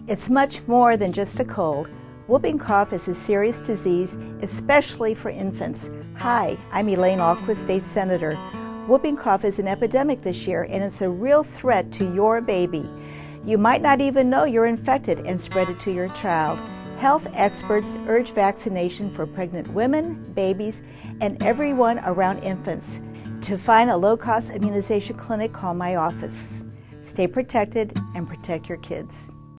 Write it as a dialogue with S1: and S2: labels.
S1: It's much more than just a cold. Whooping cough is a serious disease, especially for infants. Hi, I'm Elaine Alquist, State Senator. Whooping cough is an epidemic this year, and it's a real threat to your baby. You might not even know you're infected and spread it to your child. Health experts urge vaccination for pregnant women, babies, and everyone around infants. To find a low-cost immunization clinic, call my office. Stay protected and protect your kids.